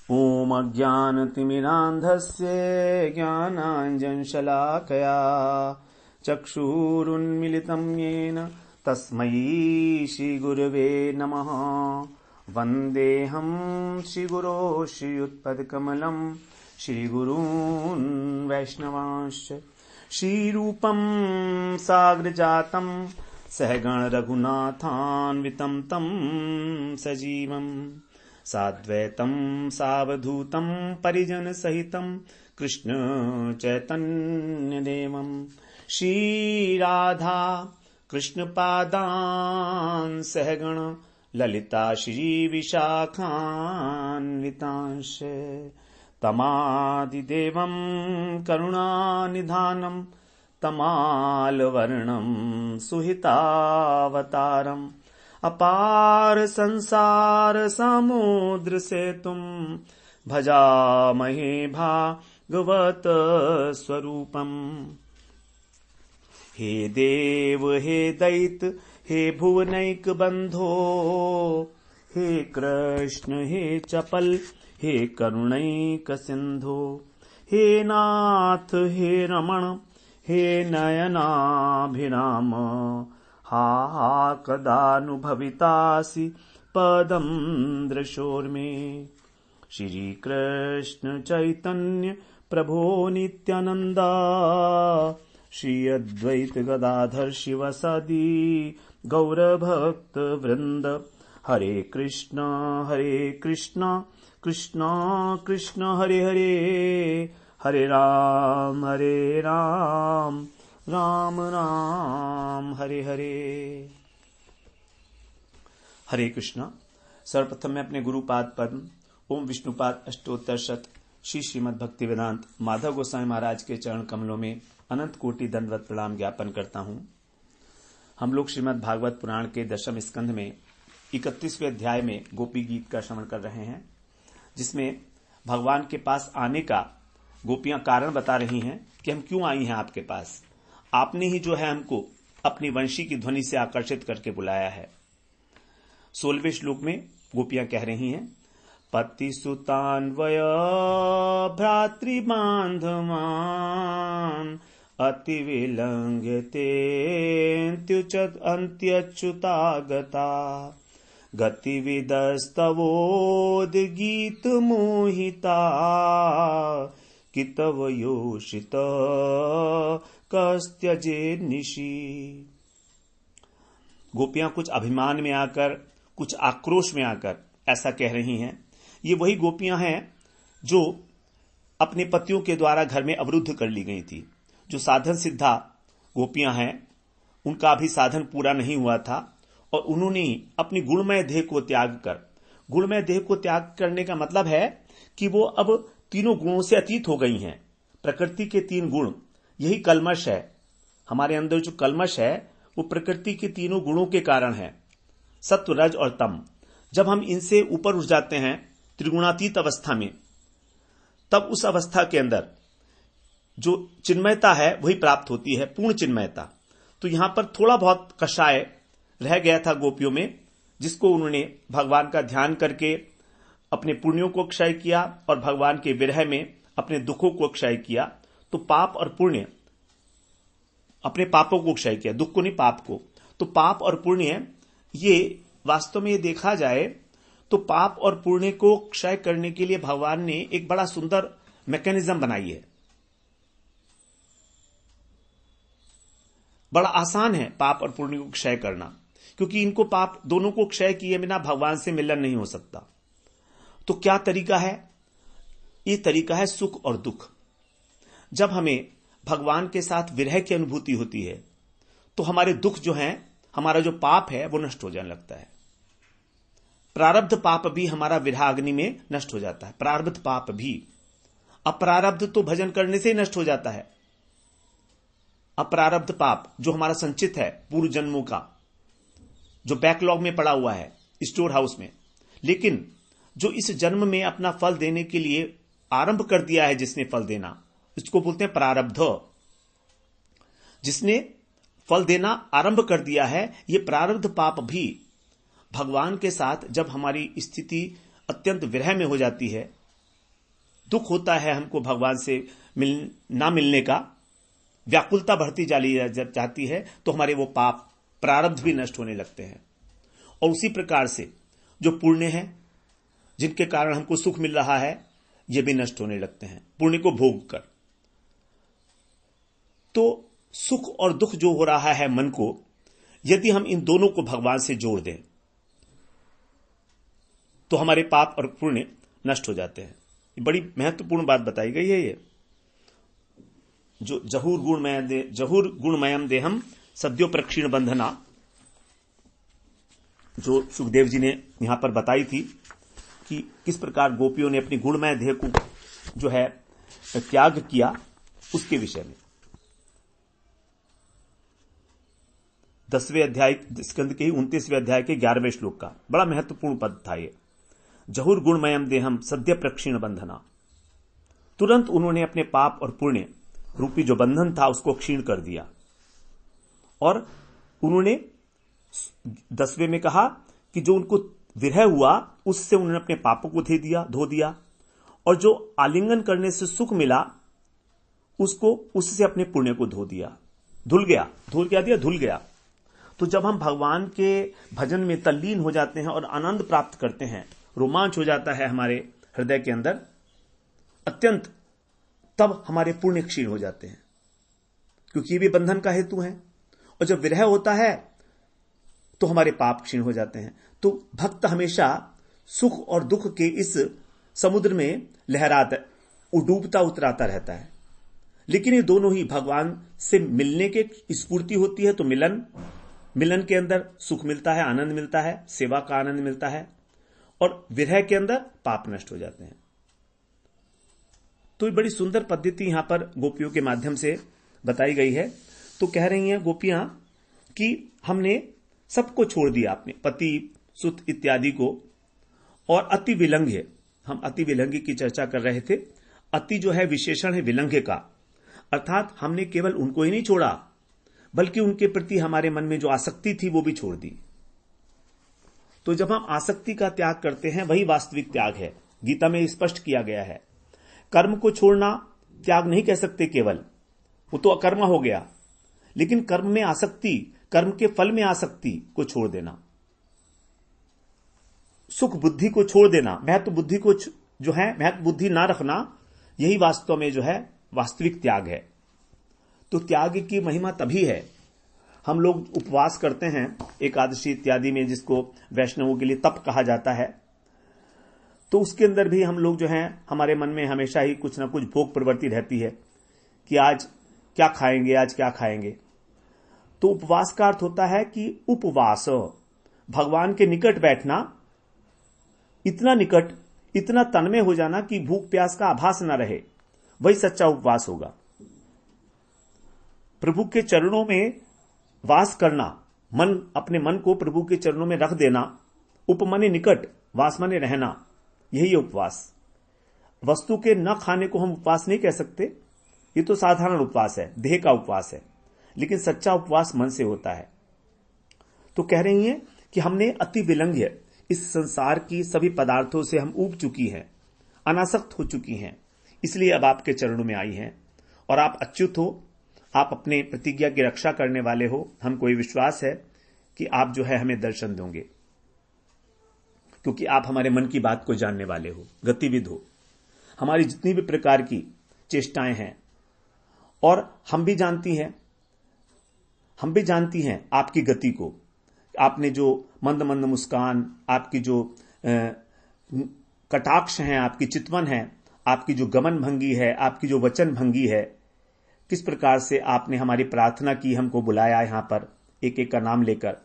ॐ अज्ञानतिमिरान्धस्य ज्ञानाञ्जनशलाकया चक्षुरुन्मिलितं येन तस्मै श्रीगुरवे नमः। वन्देऽहं श्रीगुरो श्रीयुत्पदकमलं श्रीगुरून् वैष्णवांश्च। श्रीरूपं साग्रजातं सहगण रघुनाथान्वितं तं सजीवम् साद्वैतं सावधूतं परिजन सहितं कृष्ण चैतन्यदेवं श्रीराधा कृष्णपादान् सहगण ललिता श्रीविशाखान्वितांश्च। तमादिदेवं करुणानिधानं तमालवर्णं सुहितावतारम् अपार संसार समुद्र से तुम भजामहे भागवत स्वरूपम। हे देव हे दैत हे भुवनैक बंधो हे कृष्ण हे चपल हे करुणैक सिंधो हे नाथ हे रमण हे नयनाभिराम हा कदानुभवितासि पदं दृशोर्मे। श्री कृष्ण चैतन्य प्रभो नित्यानंद श्री अद्वैत गदाधर शिवसदि गौरभक्त वृंद। हरे कृष्ण कृष्ण कृष्ण हरे हरे हरे राम राम राम हरे हरे। हरे कृष्णा। सर्वप्रथम मैं अपने गुरुपाद पद्म ओम विष्णुपाद अष्टोत्तर शत श्री श्रीमद् भक्ति वेदांत माधव गोसाई महाराज के चरण कमलों में अनंत कोटि दंडवत प्रणाम ज्ञापन करता हूं। हम लोग श्रीमद् भागवत पुराण के दशम स्कंध में 31वें अध्याय में गोपी गीत का श्रवण कर रहे हैं, जिसमें भगवान के पास आने का गोपियां कारण बता रही हैं कि हम क्यों आई हैं आपके पास। आपने ही जो है हमको अपनी वंशी की ध्वनि से आकर्षित करके बुलाया है। 16वें श्लोक में गोपियां कह रही हैं, पति सुतान्वय भ्रातृबान्धवान् अति विलंघ्यते अन्त्यच्युतागता गतिविदस्तवोद्गीत मोहिता कितव योषित कस्त्यजे निशी। गोपियां कुछ अभिमान में आकर, कुछ आक्रोश में आकर ऐसा कह रही हैं। ये वही गोपियां हैं जो अपने पतियों के द्वारा घर में अवरुद्ध कर ली गई थी। जो साधन सिद्धा गोपियां हैं, उनका अभी साधन पूरा नहीं हुआ था और उन्होंने अपनी गुणमय देह को त्याग कर, गुणमय देह को त्याग करने का मतलब है कि वो अब तीनों गुणों से अतीत हो गई हैं। प्रकृति के 3 गुण, यही कल्मश है। हमारे अंदर जो कल्मश है वो प्रकृति के तीनों गुणों के कारण है, सत्व रज और तम। जब हम इनसे ऊपर उठ जाते हैं त्रिगुणातीत अवस्था में, तब उस अवस्था के अंदर जो चिन्मयता है वही प्राप्त होती है, पूर्ण चिन्मयता। तो यहां पर थोड़ा बहुत कषाय रह गया था गोपियों में, जिसको उन्होंने भगवान का ध्यान करके अपने पुण्यों को क्षय किया और भगवान के विरह में अपने दुखों को क्षय किया। तो पाप और पुण्य, अपने पापों को क्षय किया, दुख को नहीं पाप को। तो पाप और पुण्य, ये वास्तव में ये देखा जाए तो पाप और पुण्य को क्षय करने के लिए भगवान ने एक बड़ा सुंदर मैकेनिज्म बनाई है। बड़ा आसान है पाप और पुण्य को क्षय करना, क्योंकि इनको पाप दोनों को क्षय किए बिना भगवान से मिलन नहीं हो सकता। तो क्या तरीका है? ये तरीका है सुख और दुख। जब हमें भगवान के साथ विरह की अनुभूति होती है तो हमारे दुख जो हैं, हमारा जो पाप है वो नष्ट हो जाने लगता है। प्रारब्ध पाप भी हमारा विरहाग्नि में नष्ट हो जाता है। प्रारब्ध पाप भी, अप्रारब्ध तो भजन करने से ही नष्ट हो जाता है। अप्रारब्ध पाप जो हमारा संचित है पूर्व जन्मों का, जो बैकलॉग में पड़ा हुआ है स्टोर हाउस में, लेकिन जो इस जन्म में अपना फल देने के लिए आरंभ कर दिया है, जिसने फल देना, इसको बोलते हैं प्रारब्ध। जिसने फल देना आरंभ कर दिया है, ये प्रारब्ध पाप भी भगवान के साथ जब हमारी स्थिति अत्यंत विरह में हो जाती है, दुख होता है हमको भगवान से ना मिलने का, व्याकुलता बढ़ती जाती है, तो हमारे वो पाप प्रारब्ध भी नष्ट होने लगते हैं। और उसी प्रकार से जो पुण्य है, जिनके कारण हमको सुख मिल रहा है, ये भी नष्ट होने लगते हैं पुण्य को भोग कर। तो सुख और दुख जो हो रहा है मन को, यदि हम इन दोनों को भगवान से जोड़ दें तो हमारे पाप और पुण्य नष्ट हो जाते हैं। ये बड़ी महत्वपूर्ण बात बताई गई है। ये जो जहुर गुणमयम देहम सद्यो प्रक्षीण बंधना, जो सुखदेव जी ने यहां पर बताई थी कि किस प्रकार गोपियों ने अपनी गुणमय देह को जो है त्याग किया, उसके विषय में 10वें अध्याय स्कंद के 29वें अध्याय के 11वें श्लोक का बड़ा महत्वपूर्ण पद था ये। जहुर गुणमयम देहम सद्य प्रक्षीण बंधना, तुरंत उन्होंने अपने पाप और पुण्य रूपी जो बंधन था उसको क्षीण कर दिया। और उन्होंने 10वें में कहा कि जो उनको विरह हुआ उससे उन्होंने अपने पापों को धो दिया, और जो आलिंगन करने से सुख मिला उससे अपने पुण्य को धुल गया। तो जब हम भगवान के भजन में तल्लीन हो जाते हैं और आनंद प्राप्त करते हैं, रोमांच हो जाता है हमारे हृदय के अंदर अत्यंत, तब हमारे पुण्य क्षीण हो जाते हैं, क्योंकि ये भी बंधन का हेतु है। और जब विरह होता है तो हमारे पाप क्षीण हो जाते हैं। तो भक्त हमेशा सुख और दुख के इस समुद्र में लहराता, डूबता उतराता रहता है। लेकिन ये दोनों ही भगवान से मिलने के स्फूर्ति होती है, तो मिलन के अंदर सुख मिलता है, आनंद मिलता है, सेवा का आनंद मिलता है, और विरह के अंदर पाप नष्ट हो जाते हैं। तो ये बड़ी सुंदर पद्धति यहां पर गोपियों के माध्यम से बताई गई है। तो कह रही हैं गोपियां कि हमने सबको छोड़ दिया, अपने पति सुत इत्यादि को, और अति विलंघ्य, हम अति विलंघ्य की चर्चा कर रहे थे। अति जो है विशेषण है विलंघ्य का, अर्थात हमने केवल उनको ही नहीं छोड़ा, बल्कि उनके प्रति हमारे मन में जो आसक्ति थी वो भी छोड़ दी। तो जब हम आसक्ति का त्याग करते हैं, वही वास्तविक त्याग है। गीता में स्पष्ट किया गया है। कर्म को छोड़ना त्याग नहीं कह सकते केवल, वो तो अकर्म हो गया। लेकिन कर्म में आसक्ति, कर्म के फल में आसक्ति को छोड़ देना, सुख बुद्धि को छोड़ देना, महत्व बुद्धि को जो है महत्व बुद्धि ना रखना, यही वास्तव में जो है वास्तविक त्याग है। तो त्याग की महिमा तभी है। हम लोग उपवास करते हैं एकादशी इत्यादि में, जिसको वैष्णवों के लिए तप कहा जाता है, तो उसके अंदर भी हम लोग जो हैं, हमारे मन में हमेशा ही कुछ ना कुछ भोग प्रवृत्ति रहती है कि आज क्या खाएंगे, आज क्या खाएंगे। तो उपवास का अर्थ होता है कि उपवास, भगवान के निकट बैठना, इतना निकट, इतना तन्मय हो जाना कि भूख प्यास का आभास न रहे, वही सच्चा उपवास होगा। प्रभु के चरणों में वास करना, अपने मन को प्रभु के चरणों में रख देना, उपमने निकट, वास मने रहना, यही है उपवास। वस्तु के न खाने को हम उपवास नहीं कह सकते, ये तो साधारण उपवास है, देह का उपवास है। लेकिन सच्चा उपवास मन से होता है। तो कह रही हैं कि हमने अति विलंघ्य, इस संसार की सभी पदार्थों से हम ऊब चुकी हैं, अनासक्त हो चुकी हैं, इसलिए अब आपके चरणों में आई हैं। और आप अच्युत हो, आप अपने प्रतिज्ञा की रक्षा करने वाले हो। हमको ये विश्वास है कि आप जो है हमें दर्शन दोगे, क्योंकि आप हमारे मन की बात को जानने वाले हो, गतिविद हो। हमारी जितनी भी प्रकार की चेष्टाएं हैं, और हम भी जानती हैं आपकी गति को। आपने जो मंद मंद मुस्कान, आपकी जो कटाक्ष हैं, आपकी चितवन है, आपकी जो गमन भंगी है, आपकी जो वचन भंगी है, किस प्रकार से आपने हमारी प्रार्थना की, हमको बुलाया यहां पर एक एक का नाम लेकर,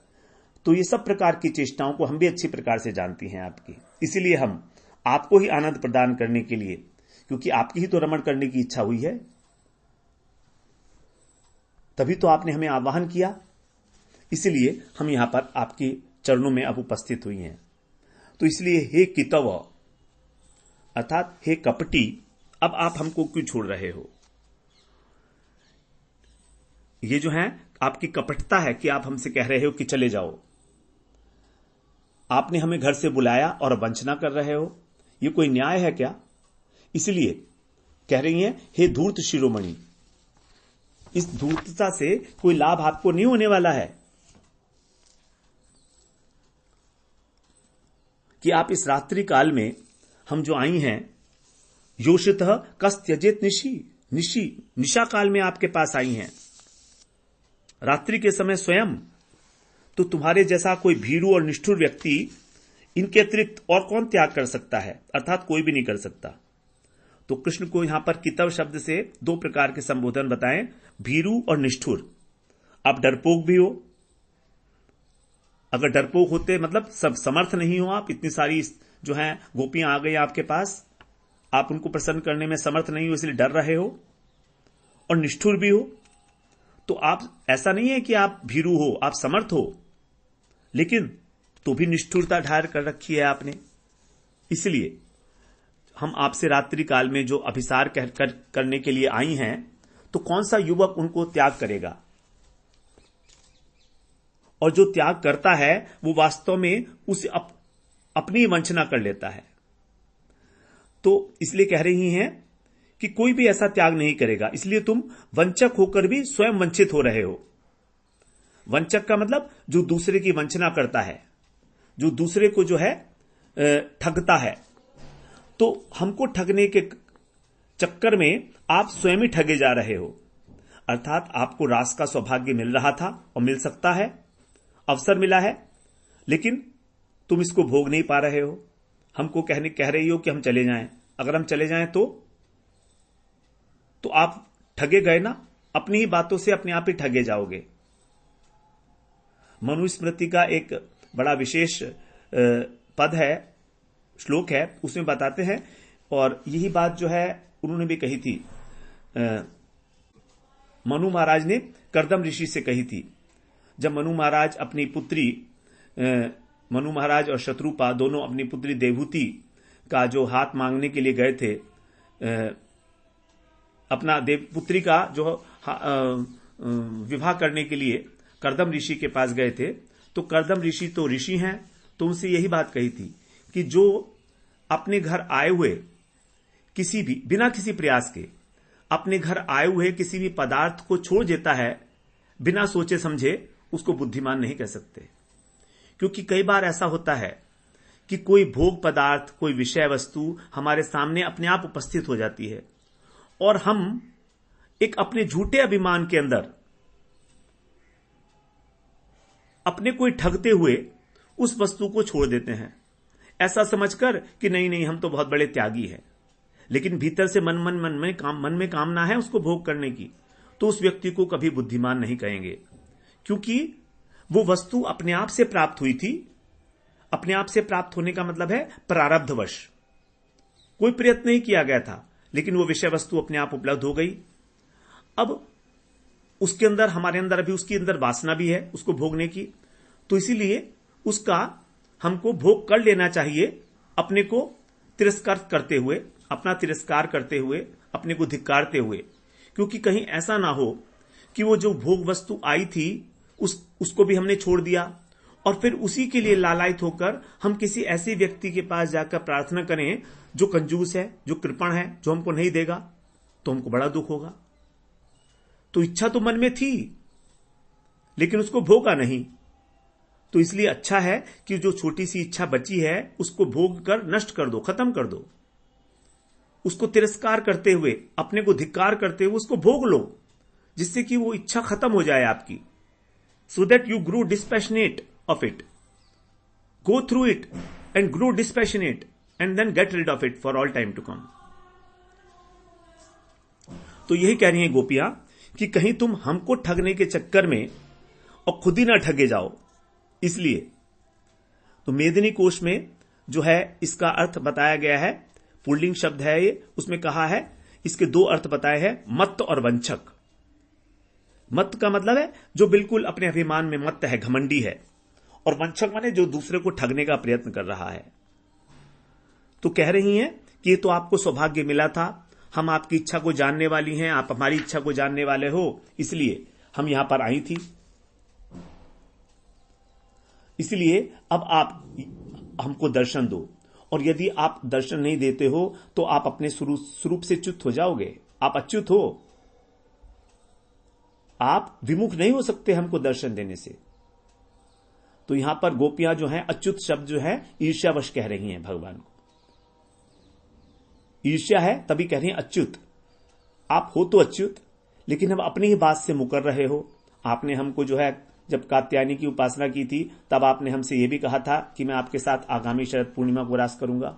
तो ये सब प्रकार की चेष्टाओं को हम भी अच्छी प्रकार से जानती हैं आपकी। इसीलिए हम आपको ही आनंद प्रदान करने के लिए, क्योंकि आपकी ही तो रमण करने की इच्छा हुई है, तभी तो आपने हमें आह्वान किया। इसलिए हम यहां पर आपके चरणों में अब उपस्थित हुई हैं। तो इसलिए हे कितव, अर्थात हे कपटी, अब आप हमको क्यों छोड़ रहे हो? ये जो है आपकी कपटता है कि आप हमसे कह रहे हो कि चले जाओ। आपने हमें घर से बुलाया और वंचना कर रहे हो, ये कोई न्याय है क्या? इसलिए कह रही हैं, हे धूर्त शिरोमणि, इस धूर्तता से कोई लाभ आपको नहीं होने वाला है कि आप इस रात्रि काल में, हम जो आई हैं, योषितः कस त्यजेत निशा काल में आपके पास आई हैं, रात्रि के समय स्वयं। तो तुम्हारे जैसा कोई भीरू और निष्ठुर व्यक्ति इनके अतिरिक्त और कौन त्याग कर सकता है, अर्थात कोई भी नहीं कर सकता। तो कृष्ण को यहां पर कितव शब्द से दो प्रकार के संबोधन बताएं, भीरू और निष्ठुर। आप डरपोक भी हो, अगर डरपोक होते मतलब सब समर्थ नहीं हो, आप इतनी सारी जो हैं गोपियां आ गई आपके पास, आप उनको प्रसन्न करने में समर्थ नहीं हो, इसलिए डर रहे हो, और निष्ठुर भी हो, तो आप ऐसा नहीं है कि आप भीरू हो, आप समर्थ हो, लेकिन तो भी निष्ठुरता ढार कर रखी है आपने। इसलिए हम आपसे रात्रि काल में जो अभिसार करने के लिए आई हैं, तो कौन सा युवक उनको त्याग करेगा? और जो त्याग करता है वो वास्तव में उसे अपनी वंचना कर लेता है। तो इसलिए कह रही हैं कि कोई भी ऐसा त्याग नहीं करेगा, इसलिए तुम वंचक होकर भी स्वयं वंचित हो रहे हो। वंचक का मतलब जो दूसरे की वंचना करता है, जो दूसरे को जो है ठगता है। तो हमको ठगने के चक्कर में आप स्वयं ही ठगे जा रहे हो। अर्थात आपको रास का सौभाग्य मिल रहा था और मिल सकता है, अवसर मिला है, लेकिन तुम इसको भोग नहीं पा रहे हो। हमको कह रही हो कि हम चले जाएं। अगर हम चले जाएं तो आप ठगे गए ना, अपनी ही बातों से अपने आप ही ठगे जाओगे। मनुस्मृति का एक बड़ा विशेष पद है, श्लोक है, उसमें बताते हैं, और यही बात जो है उन्होंने भी कही थी, मनु महाराज ने कर्दम ऋषि से कही थी। जब मनु महाराज अपनी पुत्री, मनु महाराज और शत्रुपा दोनों अपनी पुत्री देवहूति का जो हाथ मांगने के लिए गए थे, अपना पुत्री का जो विवाह करने के लिए कर्दम ऋषि के पास गए थे, तो कर्दम ऋषि तो ऋषि हैं, तो उनसे यही बात कही थी कि जो अपने घर आए हुए किसी भी, बिना किसी प्रयास के अपने घर आए हुए किसी भी पदार्थ को छोड़ देता है बिना सोचे समझे, उसको बुद्धिमान नहीं कह सकते। क्योंकि कई बार ऐसा होता है कि कोई भोग पदार्थ, कोई विषय वस्तु हमारे सामने अपने आप उपस्थित हो जाती है, और हम एक अपने झूठे अभिमान के अंदर अपने को ठगते हुए उस वस्तु को छोड़ देते हैं, ऐसा समझकर कि नहीं नहीं हम तो बहुत बड़े त्यागी हैं। लेकिन भीतर से मन में कामना है उसको भोग करने की, तो उस व्यक्ति को कभी बुद्धिमान नहीं कहेंगे, क्योंकि वो वस्तु अपने आप से प्राप्त हुई थी। अपने आप से प्राप्त होने का मतलब है प्रारब्धवश, कोई प्रयत्न नहीं किया गया था, लेकिन वो विषय वस्तु अपने आप उपलब्ध हो गई। अब उसके अंदर, हमारे अंदर अभी उसकी अंदर वासना भी है उसको भोगने की, तो इसीलिए उसका हमको भोग कर लेना चाहिए, अपने को तिरस्कार करते हुए, अपना तिरस्कार करते हुए, अपने को धिक्कारते हुए। क्योंकि कहीं ऐसा ना हो कि वो जो भोग वस्तु आई थी उसको भी हमने छोड़ दिया, और फिर उसी के लिए लालायित होकर हम किसी ऐसे व्यक्ति के पास जाकर प्रार्थना करें जो कंजूस है, जो कृपण है, जो हमको नहीं देगा, तो हमको बड़ा दुख होगा। तो इच्छा तो मन में थी, लेकिन उसको भोगा नहीं। तो इसलिए अच्छा है कि जो छोटी सी इच्छा बची है उसको भोग कर नष्ट कर दो, खत्म कर दो। उसको तिरस्कार करते हुए, अपने को धिक्कार करते हुए उसको भोग लो, जिससे कि वो इच्छा खत्म हो जाए आपकी, so that you grow dispassionate of it. Go through it and grow dispassionate and then get rid of it for all time to come. तो यही कह रही हैं गोपियां कि कहीं तुम हमको ठगने के चक्कर में और खुद ही ना ठगे जाओ। इसलिए तो मेदिनी कोश में जो है इसका अर्थ बताया गया है, पुल्लिंग शब्द है ये, उसमें कहा है, इसके दो अर्थ बताए हैं, मत्त और वंचक। मत्त का मतलब है जो बिल्कुल अपने अभिमान में मत्त है, घमंडी है, और वंचक माने जो दूसरे को ठगने का प्रयत्न कर रहा है। तो कह रही हैं कि ये तो आपको सौभाग्य मिला था, हम आपकी इच्छा को जानने वाली हैं, आप हमारी इच्छा को जानने वाले हो, इसलिए हम यहां पर आई थी। इसलिए अब आप हमको दर्शन दो, और यदि आप दर्शन नहीं देते हो तो आप अपने स्वरूप से च्युत हो जाओगे, आप अच्युत हो, आप विमुख नहीं हो सकते हमको दर्शन देने से। तो यहां पर गोपियां जो हैं अच्युत शब्द जो है ईर्ष्यावश कह रही हैं भगवान को। ईर्ष्या है तभी कह रही हैं अच्युत। आप हो तो अच्युत, लेकिन हम अपनी ही बात से मुकर रहे हो। आपने हमको जो है जब कात्यायनी की उपासना की थी तब आपने हमसे यह भी कहा था कि मैं आपके साथ आगामी शरद पूर्णिमा को रास करूंगा,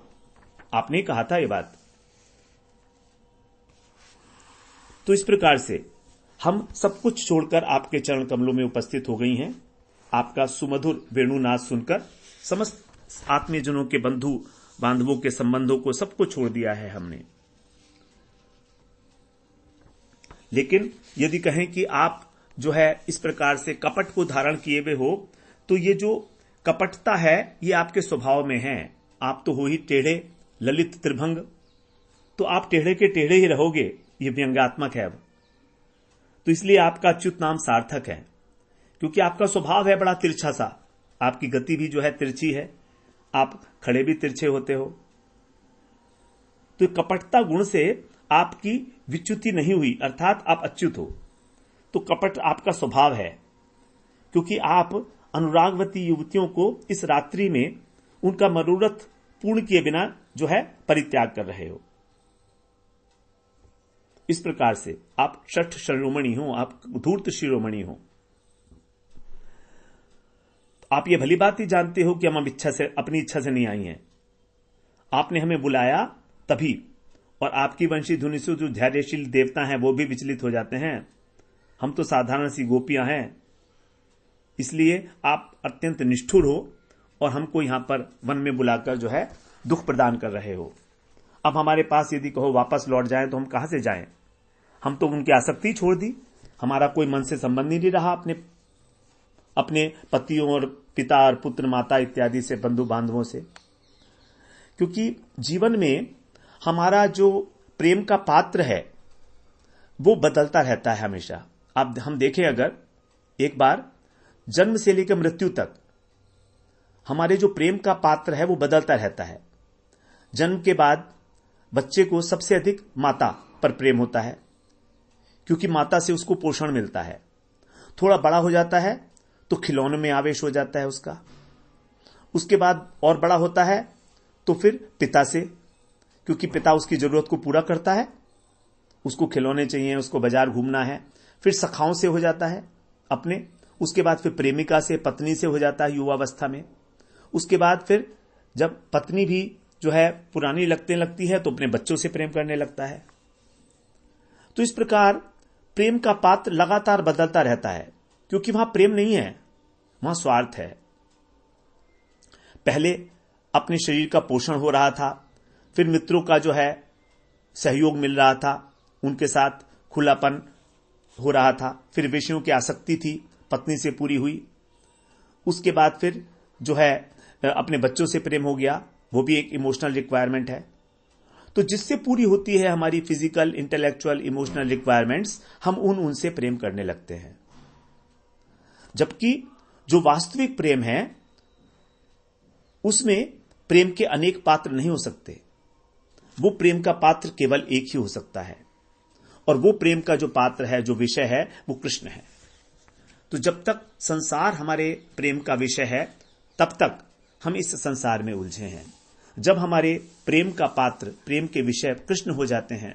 आपने कहा था यह बात। तो इस प्रकार से हम सब कुछ छोड़कर आपके चरण कमलों में उपस्थित हो गई हैं। आपका सुमधुर वेणुनाद सुनकर समस्त आत्मीयजनों के बंधु बांधवों के संबंधों को सबको छोड़ दिया है हमने। लेकिन यदि कहें कि आप जो है इस प्रकार से कपट को धारण किए हुए हो, तो ये जो कपटता है ये आपके स्वभाव में है। आप तो हो ही टेढ़े ललित त्रिभंग, तो आप टेढ़े के टेढ़े ही रहोगे, ये व्यंग्यात्मक है अब। तो इसलिए आपका अच्युत नाम सार्थक है, क्योंकि आपका स्वभाव है बड़ा तिरछा सा, आपकी गति भी जो है तिरछी है, आप खड़े भी तिरछे होते हो। तो कपटता गुण से आपकी विच्युति नहीं हुई, अर्थात आप अच्युत हो। तो कपट आपका स्वभाव है, क्योंकि आप अनुरागवती युवतियों को इस रात्रि में उनका मनोरथ पूर्ण किए बिना जो है परित्याग कर रहे हो। इस प्रकार से आप षठ शिरोमणि हो, आप धूर्त शिरोमणि हो। आप ये भली बात ही जानते हो कि हम अपनी इच्छा से नहीं आई हैं। आपने हमें बुलाया तभी, और आपकी वंशी धुनि से जो धैर्यशील देवता हैं वो भी विचलित हो जाते हैं। हम तो साधारण सी गोपियां हैं, इसलिए आप अत्यंत निष्ठुर हो और हमको यहां पर वन में बुलाकर जो है दुख प्रदान कर रहे हो। अब हमारे पास यदि कहो वापस लौट जाएं तो हम कहां से जाएं? हम तो उनकी आसक्ति छोड़ दी, हमारा कोई मन से संबंध ही नहीं रहा अपने पतियों और पिता और पुत्र माता इत्यादि से, बंधु बांधवों से। क्योंकि जीवन में हमारा जो प्रेम का पात्र है वो बदलता रहता है हमेशा। अब हम देखें, अगर एक बार जन्म से लेकर मृत्यु तक हमारे जो प्रेम का पात्र है वो बदलता रहता है। जन्म के बाद बच्चे को सबसे अधिक माता पर प्रेम होता है, क्योंकि माता से उसको पोषण मिलता है। थोड़ा बड़ा हो जाता है तो खिलौने में आवेश हो जाता है उसका। उसके बाद और बड़ा होता है तो फिर पिता से, क्योंकि पिता उसकी जरूरत को पूरा करता है, उसको खिलौने चाहिए, उसको बाजार घूमना है। फिर सखाओं से हो जाता है अपने, उसके बाद फिर प्रेमिका से, पत्नी से हो जाता है युवावस्था में। उसके बाद फिर जब पत्नी भी जो है पुरानी लगती है तो अपने बच्चों से प्रेम करने लगता है। तो इस प्रकार प्रेम का पात्र लगातार बदलता रहता है, क्योंकि वहां प्रेम नहीं है, वहां स्वार्थ है। पहले अपने शरीर का पोषण हो रहा था, फिर मित्रों का जो है सहयोग मिल रहा था, उनके साथ खुलापन हो रहा था, फिर विषयों की आसक्ति थी, पत्नी से पूरी हुई। उसके बाद फिर जो है अपने बच्चों से प्रेम हो गया, वो भी एक इमोशनल रिक्वायरमेंट है। तो जिससे पूरी होती है हमारी फिजिकल, इंटेलेक्चुअल, इमोशनल रिक्वायरमेंट्स, हम उनसे प्रेम करने लगते हैं। जबकि जो वास्तविक प्रेम है उसमें प्रेम के अनेक पात्र नहीं हो सकते। वो प्रेम का पात्र केवल एक ही हो सकता है, और वो प्रेम का जो पात्र है, जो विषय है, वो कृष्ण है। तो जब तक संसार हमारे प्रेम का विषय है तब तक हम इस संसार में उलझे हैं। जब हमारे प्रेम का पात्र, प्रेम के विषय कृष्ण हो जाते हैं,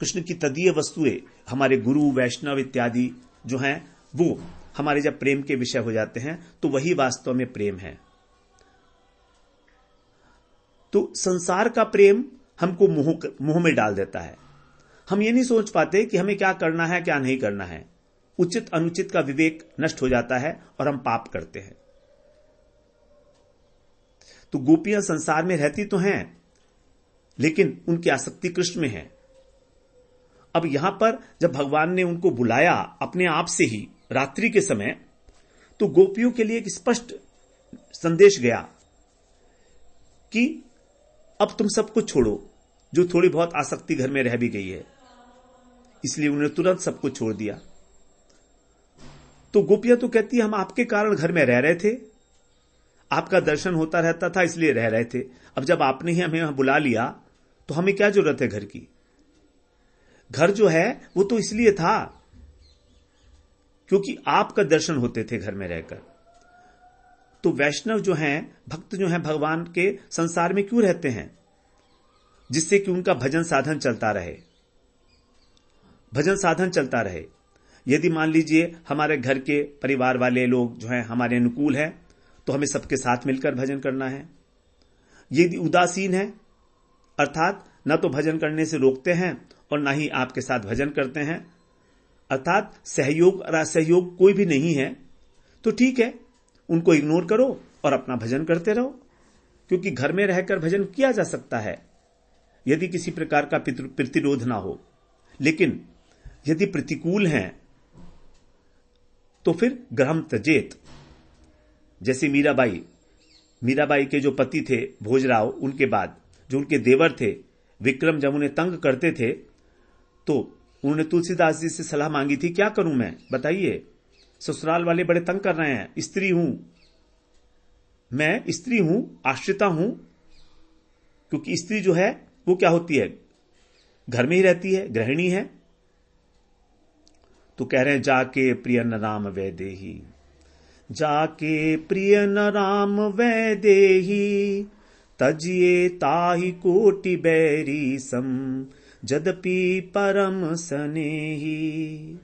कृष्ण की तदीय वस्तुएं, हमारे गुरु, वैष्णव इत्यादि जो हैं, वो हमारे जब प्रेम के विषय हो जाते हैं तो वही वास्तव में प्रेम है। तो संसार का प्रेम हमको मुंह में डाल देता है। हम ये नहीं सोच पाते कि हमें क्या करना है, क्या नहीं करना है। उचित अनुचित का विवेक नष्ट हो जाता है और हम पाप करते हैं। तो गोपियां संसार में रहती तो हैं, लेकिन उनकी आसक्ति कृष्ण में है। अब यहां पर जब भगवान ने उनको बुलाया अपने आप से ही रात्रि के समय, तो गोपियों के लिए एक स्पष्ट संदेश गया कि अब तुम सब कुछ छोड़ो। जो थोड़ी बहुत आसक्ति घर में रह भी गई है, इसलिए उन्होंने तुरंत सब कुछ छोड़ दिया। तो गोपियां तो कहती है, हम आपके कारण घर में रह रहे थे, आपका दर्शन होता रहता था इसलिए रह रहे थे। अब जब आपने ही हमें बुला लिया तो हमें क्या जरूरत है घर की? घर जो है वो तो इसलिए था क्योंकि आपका दर्शन होते थे घर में रहकर। तो वैष्णव जो हैं, भक्त जो हैं, भगवान के संसार में क्यों रहते हैं? जिससे कि उनका भजन साधन चलता रहे, भजन साधन चलता रहे। यदि मान लीजिए हमारे घर के परिवार वाले लोग जो हैं हमारे अनुकूल हैं, तो हमें सबके साथ मिलकर भजन करना है। यदि उदासीन है, अर्थात न तो भजन करने से रोकते हैं और ना ही आपके साथ भजन करते हैं, अर्थात सहयोग और असहयोग कोई भी नहीं है, तो ठीक है, उनको इग्नोर करो और अपना भजन करते रहो। क्योंकि घर में रहकर भजन किया जा सकता है यदि किसी प्रकार का प्रतिरोध ना हो। लेकिन यदि प्रतिकूल हैं तो फिर गृहम त्यजेत। जैसे मीराबाई के जो पति थे भोजराव, उनके बाद जो उनके देवर थे विक्रम, जब उन्हें तंग करते थे तो उन्होंने तुलसीदास जी से सलाह मांगी थी, क्या करूं मैं, बताइए, ससुराल वाले बड़े तंग कर रहे हैं, मैं स्त्री हूं, आश्रिता हूं। क्योंकि स्त्री जो है वो क्या होती है, घर में ही रहती है, गृहिणी है। तो कह रहे हैं जाके प्रिय न राम वैदेही, जाके प्रिय न राम वैदेही, तजिए ताहि कोटि बैरी सम, जदपि परम सनेही।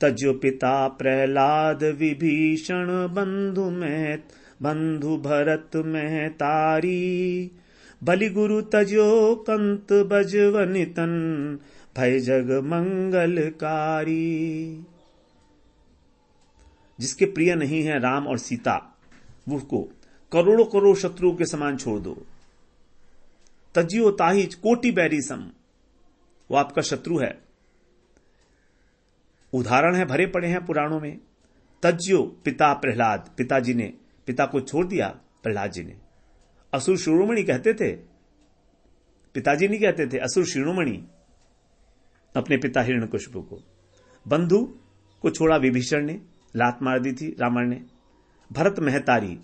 तजो पिता प्रहलाद विभीषण, बंधु भरत में तारी, बलि गुरु तजो कंत बजवनितन, भय जग मंगलकारी। जिसके प्रिय नहीं है राम और सीता, वो उसको करोड़ों करोड़ शत्रुओं के समान छोड़ दो। तजियो ताहि कोटि बैरी सम, वो आपका शत्रु है। उदाहरण है भरे पड़े हैं पुराणों में। तज्यो पिता प्रहलाद, पिताजी ने पिता को छोड़ दिया प्रहलाद जी ने। असुर शिरोमणि कहते थे, पिताजी नहीं कहते थे, असुर शिरोमणि अपने पिता हिरण्यकशिपु को। बंधु को छोड़ा विभीषण ने, लात मार दी थी रावण ने। भरत महतारी,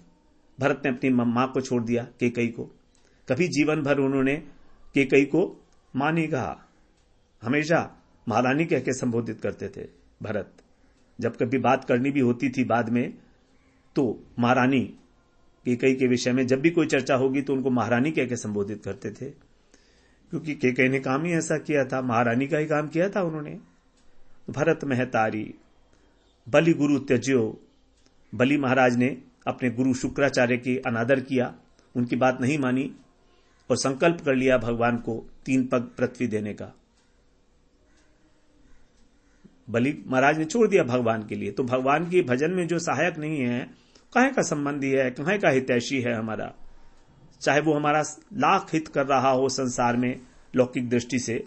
भरत ने अपनी मां को छोड़ दिया कैकेयी को। कभी जीवन भर उन्होंने कैकेयी को मां नहीं कहा, हमेशा महारानी कह के संबोधित करते थे भरत। जब कभी बात करनी भी होती थी बाद में, तो महारानी कैकेयी के विषय में जब भी कोई चर्चा होगी तो उनको महारानी कह के संबोधित करते थे। क्योंकि कैकेयी ने काम ही ऐसा किया था, महारानी का ही काम किया था उन्होंने। भरत महतारी, बलि गुरु त्यज्यो, बलि महाराज ने अपने गुरु शुक्राचार्य की अनादर किया, उनकी बात नहीं मानी और संकल्प कर लिया भगवान को 3 पग पृथ्वी देने का। बलि महाराज ने छोड़ दिया भगवान के लिए। तो भगवान के भजन में जो सहायक नहीं है, कहाँ का संबंधी है, कहाँ का हितैषी है हमारा, चाहे वो हमारा लाख हित कर रहा हो संसार में लौकिक दृष्टि से।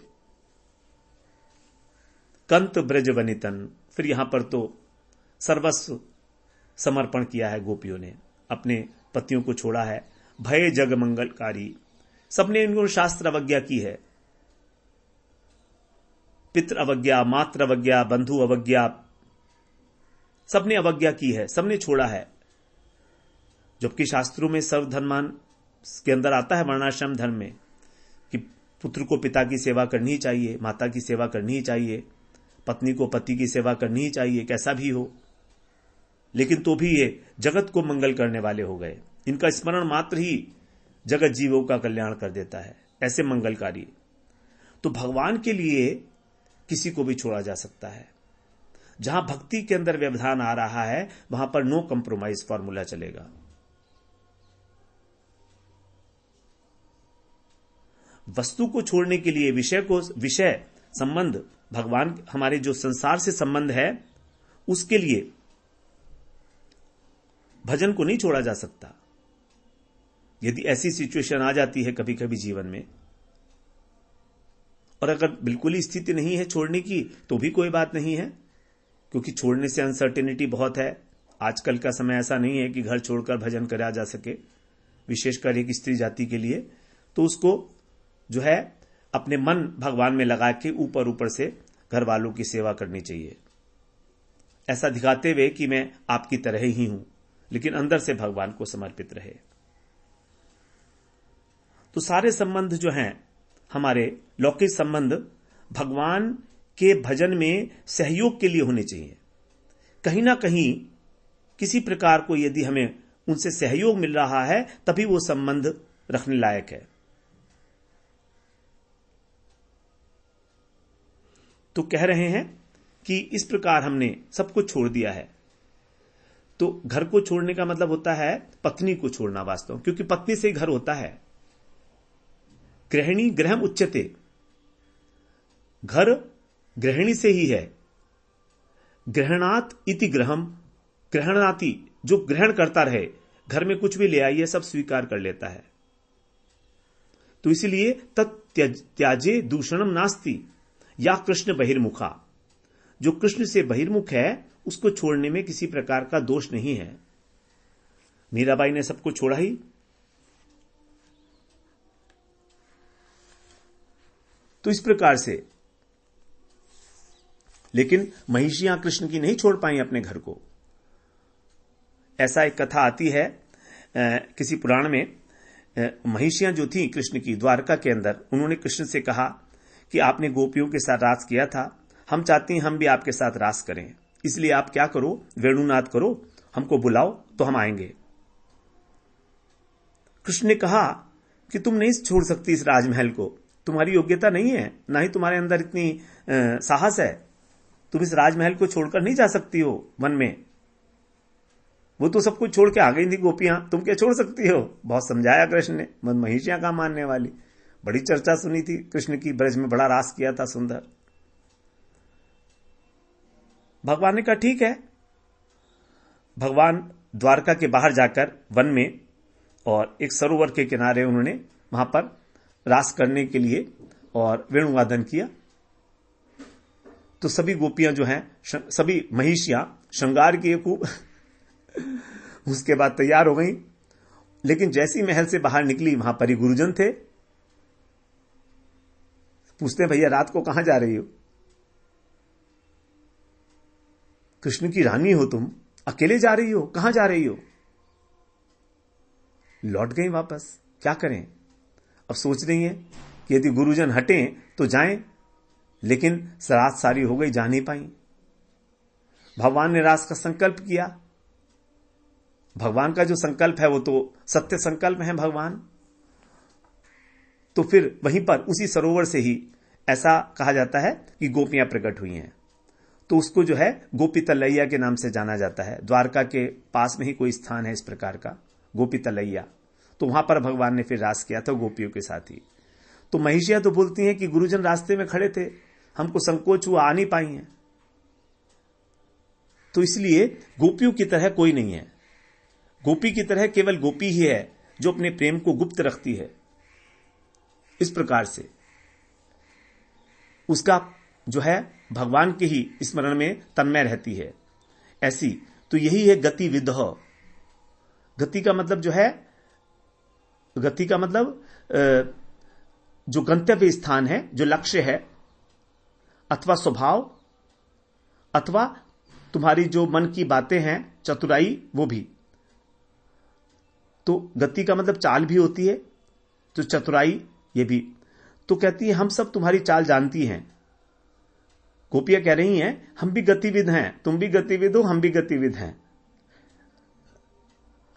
कंत ब्रज वनितन, फिर यहां पर तो सर्वस्व समर्पण किया है गोपियों ने, अपने पतियों को छोड़ा है। भय जग मंगलकारी, सबने इनको शास्त्र अवज्ञा की है, पितृ अवज्ञा, मातृ अवज्ञा, बंधु अवज्ञा, सबने अवज्ञा की है, सबने छोड़ा है। जबकि शास्त्रों में सर्वधर्मान के अंदर आता है वर्णाश्रम धर्म में कि पुत्र को पिता की सेवा करनी ही चाहिए, माता की सेवा करनी ही चाहिए, पत्नी को पति की सेवा करनी ही चाहिए, कैसा भी हो। लेकिन तो भी ये जगत को मंगल करने वाले हो गए। इनका स्मरण मात्र ही जगत जीवों का कल्याण कर देता है, ऐसे मंगलकारी। तो भगवान के लिए किसी को भी छोड़ा जा सकता है। जहां भक्ति के अंदर व्यवधान आ रहा है वहां पर नो कंप्रोमाइज फॉर्मूला चलेगा। वस्तु को छोड़ने के लिए विषय संबंध, भगवान हमारे जो संसार से संबंध है उसके लिए भजन को नहीं छोड़ा जा सकता। यदि ऐसी सिचुएशन आ जाती है कभी कभी जीवन में, और अगर बिल्कुल ही स्थिति नहीं है छोड़ने की तो भी कोई बात नहीं है, क्योंकि छोड़ने से अनसर्टेनिटी बहुत है। आजकल का समय ऐसा नहीं है कि घर छोड़कर भजन करा जा सके, विशेषकर एक स्त्री जाति के लिए। तो उसको जो है अपने मन भगवान में लगा के ऊपर ऊपर से घर वालों की सेवा करनी चाहिए, ऐसा दिखाते हुए कि मैं आपकी तरह ही हूं, लेकिन अंदर से भगवान को समर्पित रहे। तो सारे संबंध जो हैं हमारे लौकिक संबंध भगवान के भजन में सहयोग के लिए होने चाहिए। कहीं ना कहीं किसी प्रकार को यदि हमें उनसे सहयोग मिल रहा है तभी वो संबंध रखने लायक है। तो कह रहे हैं कि इस प्रकार हमने सब कुछ छोड़ दिया है। तो घर को छोड़ने का मतलब होता है पत्नी को छोड़ना वास्तव, क्योंकि पत्नी से घर होता है। गृहिणी गृहम उच्यते, घर गृहिणी से ही है। ग्रहणात इति ग्रहम, ग्रहणाति जो ग्रहण करता रहे, घर में कुछ भी ले आइए सब स्वीकार कर लेता है। तो इसलिए तत्त्याजे दूषणम नास्ति या कृष्ण बहिर्मुखा, जो कृष्ण से बहिर्मुख है उसको छोड़ने में किसी प्रकार का दोष नहीं है। मीराबाई ने सबको छोड़ा ही। तो इस प्रकार से, लेकिन महिषियां कृष्ण की नहीं छोड़ पाई अपने घर को। ऐसा एक कथा आती है किसी पुराण में, महिषियां जो थी कृष्ण की द्वारका के अंदर, उन्होंने कृष्ण से कहा कि आपने गोपियों के साथ रास किया था, हम चाहते हैं हम भी आपके साथ रास करें, इसलिए आप क्या करो, वेणुनाद करो, हमको बुलाओ तो हम आएंगे। कृष्ण ने कहा कि तुम नहीं छोड़ सकती इस राजमहल को, तुम्हारी योग्यता नहीं है, ना ही तुम्हारे अंदर इतनी साहस है, तुम इस राजमहल को छोड़कर नहीं जा सकती हो वन में। वो तो सब कुछ छोड़ के आ गई थी गोपियां, तुम क्या छोड़ सकती हो। बहुत समझाया कृष्ण ने, मन महिषियां कहां मानने वाली। बड़ी चर्चा सुनी थी कृष्ण की, ब्रज में बड़ा रास किया था सुंदर। भगवान ने कहा ठीक है। भगवान द्वारका के बाहर जाकर वन में और एक सरोवर के किनारे उन्होंने वहां पर रास करने के लिए और वेणुवादन किया। तो सभी गोपियां जो हैं, सभी महिषियां श्रृंगार किए खूब उसके बाद तैयार हो गई। लेकिन जैसी महल से बाहर निकली वहां पर ही गुरुजन थे। पूछते भैया रात को कहां जा रही हो। कृष्ण की रानी हो तुम, अकेले जा रही हो, कहां जा रही हो। लौट गई वापस। क्या करें, अब सोच रही हैं कि यदि गुरुजन हटें तो जाएं, लेकिन रात सारी हो गई, जा नहीं पाई। भगवान ने रास का संकल्प किया। भगवान का जो संकल्प है वो तो सत्य संकल्प है भगवान। तो फिर वहीं पर उसी सरोवर से ही ऐसा कहा जाता है कि गोपियां प्रकट हुई हैं। तो उसको जो है गोपी तलैया के नाम से जाना जाता है। द्वारका के पास में ही कोई स्थान है इस प्रकार का, गोपी तलैया। तो वहां पर भगवान ने फिर रास किया था गोपियों के साथ ही। तो महिषियां तो बोलती हैं कि गुरुजन रास्ते में खड़े थे, हमको संकोच हुआ, आ नहीं पाई हैं। तो इसलिए गोपियों की तरह कोई नहीं है। गोपी की तरह केवल गोपी ही है जो अपने प्रेम को गुप्त रखती है। इस प्रकार से उसका जो है भगवान के ही स्मरण में तन्मय रहती है। ऐसी तो यही है गति विदह। गति का मतलब जो है, गति का मतलब जो गंतव्य स्थान है, जो लक्ष्य है, अथवा स्वभाव, अथवा तुम्हारी जो मन की बातें हैं, चतुराई, वो भी। तो गति का मतलब चाल भी होती है, तो चतुराई ये भी। तो कहती है हम सब तुम्हारी चाल जानती हैं। गोपियां कह रही हैं हम भी गतिविद हैं, तुम भी गतिविद हो, हम भी गतिविद हैं।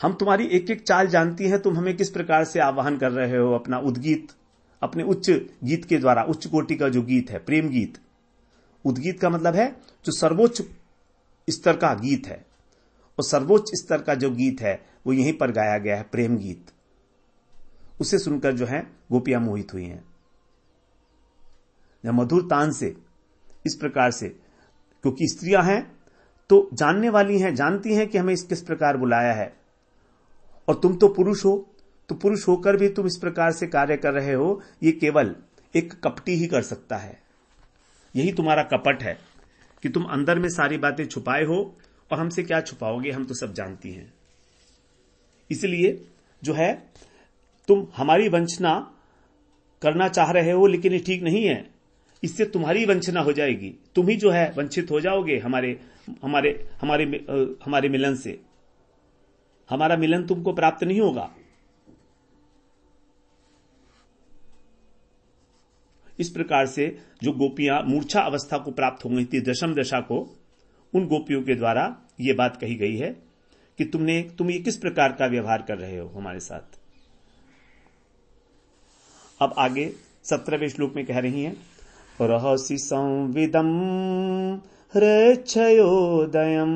हम तुम्हारी एक एक चाल जानती हैं, तुम हमें किस प्रकार से आवाहन कर रहे हो अपना उद्गीत, अपने उच्च गीत के द्वारा। उच्च कोटि का जो गीत है, प्रेम गीत। उद्गीत का मतलब है जो सर्वोच्च स्तर का गीत है, और सर्वोच्च स्तर का जो गीत है वो यहीं पर गाया गया है, प्रेम गीत। उसे सुनकर जो है गोपियां मोहित हुई हैं। मधुर तान से, इस प्रकार से, क्योंकि स्त्रियां हैं तो जानने वाली हैं, जानती हैं कि हमें किस प्रकार बुलाया है। और तुम तो पुरुष हो, तो पुरुष होकर भी तुम इस प्रकार से कार्य कर रहे हो, ये केवल एक कपटी ही कर सकता है। यही तुम्हारा कपट है कि तुम अंदर में सारी बातें छुपाए हो, और हमसे क्या छुपाओगे, हम तो सब जानती हैं। इसलिए जो है तुम हमारी वंचना करना चाह रहे हो, लेकिन ये ठीक नहीं है। इससे तुम्हारी वंचना हो जाएगी, तुम ही जो है वंचित हो जाओगे हमारे हमारे हमारे हमारे मिलन से। हमारा मिलन तुमको प्राप्त नहीं होगा। इस प्रकार से जो गोपियां मूर्छा अवस्था को प्राप्त हो गई थी, दशम दशा को, उन गोपियों के द्वारा यह बात कही गई है कि तुम ये किस प्रकार का व्यवहार कर रहे हो हमारे साथ। अब आगे 17वें श्लोक में कह रही हैं, रहसि संविदम हृच्छयोदयम्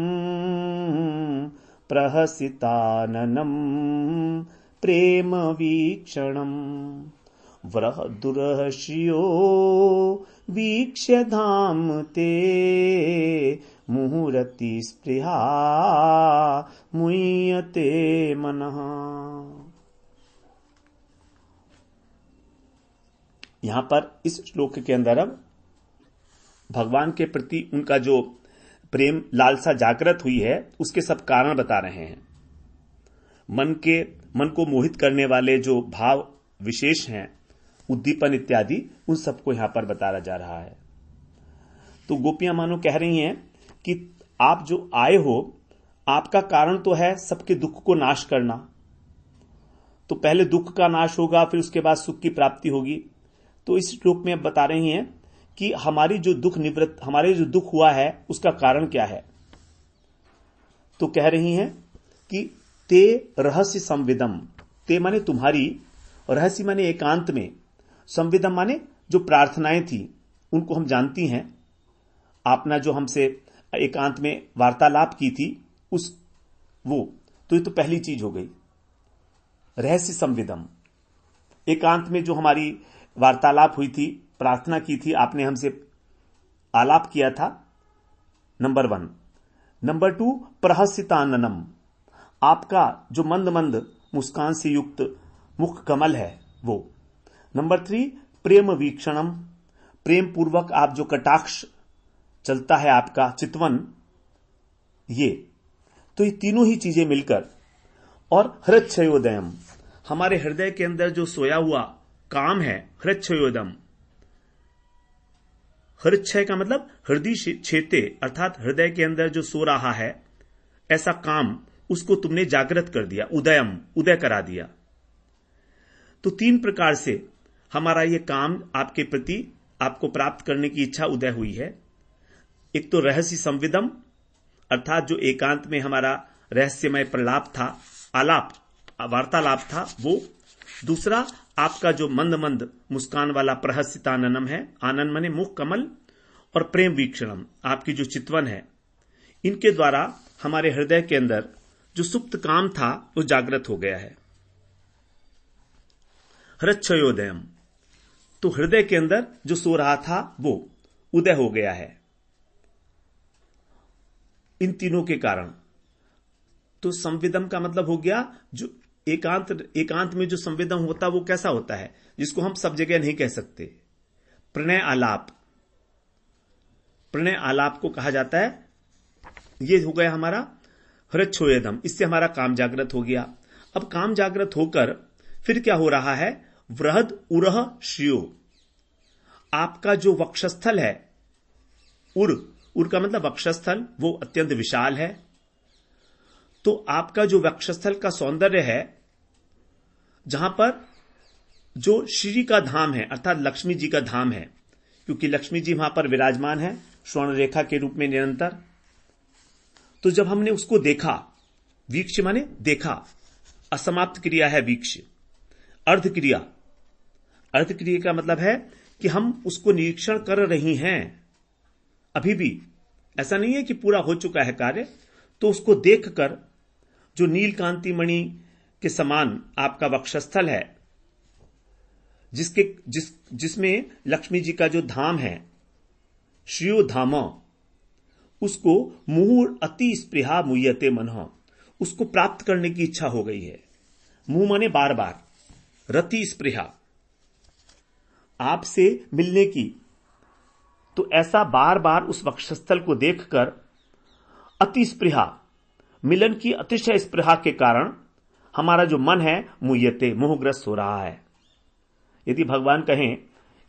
प्रहसिताननम् प्रेम वीक्षणम् व्रह दुरहस्यो वीक्ष्य धाम ते मुहुरति स्पृहा मुह्यते मनः। यहां पर इस श्लोक के अंदर अब भगवान के प्रति उनका जो प्रेम लालसा जागृत हुई है उसके सब कारण बता रहे हैं। मन को मोहित करने वाले जो भाव विशेष हैं, उद्दीपन इत्यादि, उन सबको यहां पर बताया जा रहा है। तो गोपियां मानो कह रही हैं कि आप जो आए हो, आपका कारण तो है सबके दुख को नाश करना, तो पहले दुख का नाश होगा, फिर उसके बाद सुख की प्राप्ति होगी। तो इस श्लोक में अब बता रही हैं कि हमारे जो दुख हुआ है उसका कारण क्या है। तो कह रही हैं कि ते रहस्य संविदम, ते माने तुम्हारी, रहस्य माने एकांत में, संविदम माने जो प्रार्थनाएं थी उनको हम जानती हैं। आपने जो हमसे एकांत में वार्तालाप की थी तो ये तो पहली चीज हो गई, रहस्य संविदम। एकांत में जो हमारी वार्तालाप हुई थी, प्रार्थना की थी, आपने हमसे आलाप किया था, नंबर 1। नंबर 2 प्रहसिताननम, आपका जो मंद मंद मुस्कान से युक्त मुख कमल है वो। नंबर 3 प्रेम वीक्षणम, प्रेम पूर्वक आप जो कटाक्ष चलता है आपका चितवन, ये तो ये तीनों ही चीजें मिलकर, और हृच्छयोदयम, हमारे हृदय के अंदर जो सोया हुआ काम है, हृच्छयोदम। हृच्छय का मतलब हृदय छेते, अर्थात हृदय के अंदर जो सो रहा है ऐसा काम, उसको तुमने जागृत कर दिया, उदय करा दिया। तो 3 प्रकार से हमारा ये काम आपके प्रति, आपको प्राप्त करने की इच्छा उदय हुई है। एक तो रहस्य संविदम, अर्थात जो एकांत में हमारा रहस्यमय प्रलाप था, वार्तालाप था वो। दूसरा आपका जो मंद मंद मुस्कान वाला प्रहसिताननम है, आनंद मने मुख कमल, और प्रेम वीक्षणम, आपकी जो चितवन है। इनके द्वारा हमारे हृदय के अंदर जो सुप्त काम था वो जागृत हो गया है। हृच्छयोदयम, तो हृदय के अंदर जो सो रहा था वो उदय हो गया है इन तीनों के कारण। तो संविदम का मतलब हो गया जो एकांत में जो संवेदन होता है वो कैसा होता है, जिसको हम सब जगह नहीं कह सकते। प्रणय आलाप को कहा जाता है। ये हो गया हमारा हृच्छयोदयम, इससे हमारा काम जागृत हो गया। अब काम जागृत होकर फिर क्या हो रहा है, वृहद उरह श्रियो, आपका जो वक्षस्थल है, उर का मतलब वक्षस्थल, वो अत्यंत विशाल है। तो आपका जो वक्षस्थल का सौंदर्य है, जहां पर जो श्री का धाम है, अर्थात लक्ष्मी जी का धाम है, क्योंकि लक्ष्मी जी वहां पर विराजमान है स्वर्ण रेखा के रूप में निरंतर। तो जब हमने उसको देखा, वीक्ष माने देखा, असमाप्त क्रिया है वीक्ष। अर्ध क्रिया का मतलब है कि हम उसको निरीक्षण कर रही हैं, अभी भी ऐसा नहीं है कि पूरा हो चुका है कार्य। तो उसको देखकर जो नीलकांति मणि के समान आपका वक्षस्थल है, जिसमें लक्ष्मी जी का जो धाम है, श्रियो धाम, उसको मुहुर अति स्पृहा मुह्यते मनः, उसको प्राप्त करने की इच्छा हो गई है। मुंह माने बार बार, रति स्पृहा, आपसे मिलने की। तो ऐसा बार बार उस वक्षस्थल को देखकर अति स्पृहा, मिलन की अतिशय स्पृहा के कारण हमारा जो मन है मुह्यते, मोहग्रस्त हो रहा है। यदि भगवान कहें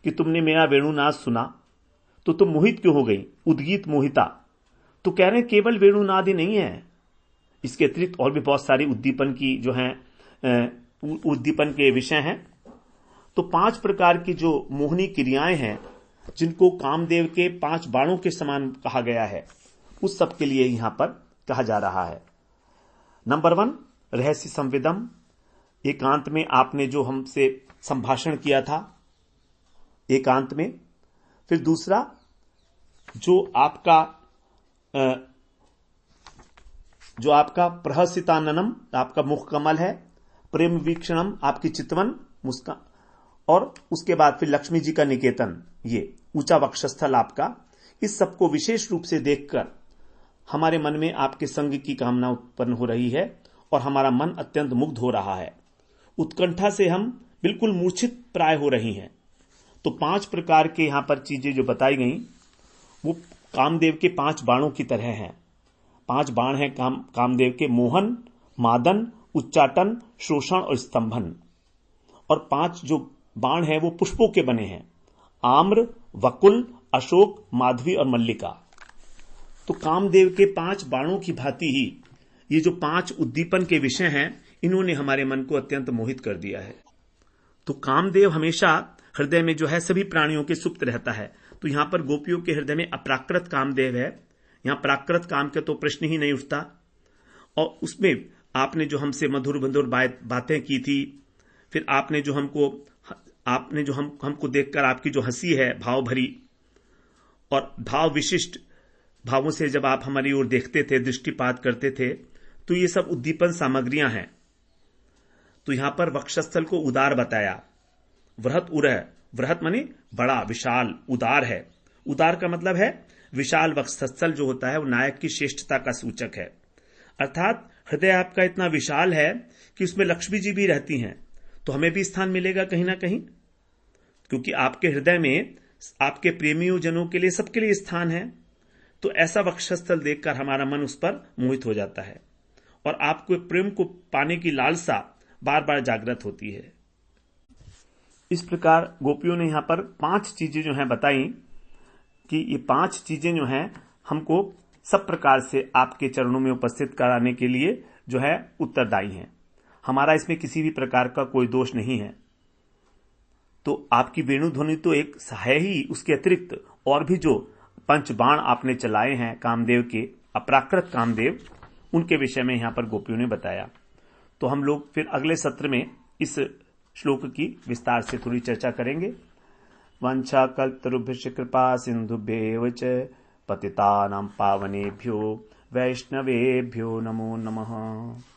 कि तुमने मेरा वेणुनाद सुना तो तुम मोहित क्यों हो गई, उद्गीत मोहिता, तो कह रहे हैं केवल वेणुनाद ही नहीं है, इसके अतिरिक्त और भी बहुत सारी उद्दीपन की जो है, उद्दीपन के विषय हैं। तो 5 प्रकार की जो मोहनी क्रियाएं हैं, जिनको कामदेव के 5 बाणों के समान कहा गया है, उस सब के लिए यहां पर कहा जा रहा है। नंबर 1, रहस्य संवेदम। एकांत में आपने जो हमसे संभाषण किया था, एकांत में। फिर दूसरा, जो आपका प्रहसिताननम, आपका मुख कमल है। प्रेम वीक्षणम, आपकी चितवन, मुस्कान। और उसके बाद फिर लक्ष्मी जी का निकेतन, ये ऊंचा वक्षस्थल आपका। इस सबको विशेष रूप से देखकर हमारे मन में आपके संग की कामना उत्पन्न हो रही है और हमारा मन अत्यंत मुग्ध हो रहा है। उत्कंठा से हम बिल्कुल मूर्छित प्राय हो रही हैं। तो 5 प्रकार के यहां पर चीजें जो बताई गई, वो कामदेव के 5 बाणों की तरह हैं। 5 बाण हैं कामदेव के: मोहन, मादन, उच्चाटन, शोषण और स्तंभन। और 5 जो बाण हैं वो पुष्पों के बने हैं: आम्र, वकुल, अशोक, माधवी और मल्लिका। तो कामदेव के 5 बाणों की भांति ही ये जो 5 उद्दीपन के विषय हैं, इन्होंने हमारे मन को अत्यंत मोहित कर दिया है। तो कामदेव हमेशा हृदय में जो है सभी प्राणियों के सुप्त रहता है। तो यहां पर गोपियों के हृदय में अप्राकृत कामदेव है। यहां प्राकृत काम के तो प्रश्न ही नहीं उठता। और उसमें आपने जो हमसे मधुर मधुर बातें की थी, फिर आपने जो हमको देखकर आपकी जो हंसी है भाव भरी, और भाव विशिष्ट भावों से जब आप हमारी ओर देखते थे, दृष्टिपात करते थे, तो ये सब उद्दीपन सामग्रियां हैं। तो यहां पर वक्षस्थल को उदार बताया। वृहत उरह, वृहत माने बड़ा, विशाल, उदार है। उदार का मतलब है विशाल वक्षस्थल जो होता है वो नायक की श्रेष्ठता का सूचक है। अर्थात हृदय आपका इतना विशाल है कि उसमें लक्ष्मी जी भी रहती हैं, तो हमें भी स्थान मिलेगा कहीं ना कहीं, क्योंकि आपके हृदय में आपके प्रेमियों जनों के लिए, सबके लिए स्थान है। तो ऐसा वक्षस्थल देखकर हमारा मन उस पर मोहित हो जाता है और आपको प्रेम को पाने की लालसा बार बार जागृत होती है। इस प्रकार गोपियों ने यहां पर 5 चीजें जो हैं बताई कि ये 5 चीजें जो हैं हमको सब प्रकार से आपके चरणों में उपस्थित कराने के लिए जो है उत्तरदायी हैं। हमारा इसमें किसी भी प्रकार का कोई दोष नहीं है। तो आपकी वेणु ध्वनि तो एक है ही, उसके अतिरिक्त और भी जो 5 बाण आपने चलाए हैं कामदेव के, अप्राकृत कामदेव, उनके विषय में यहां पर गोपियों ने बताया। तो हम लोग फिर अगले सत्र में इस श्लोक की विस्तार से थोड़ी चर्चा करेंगे। वंशा कल्पतरुभ्यश्च कृपा सिंधुभ्येव च पतितानां पावनेभ्यो वैष्णवेभ्यो नमो नमः।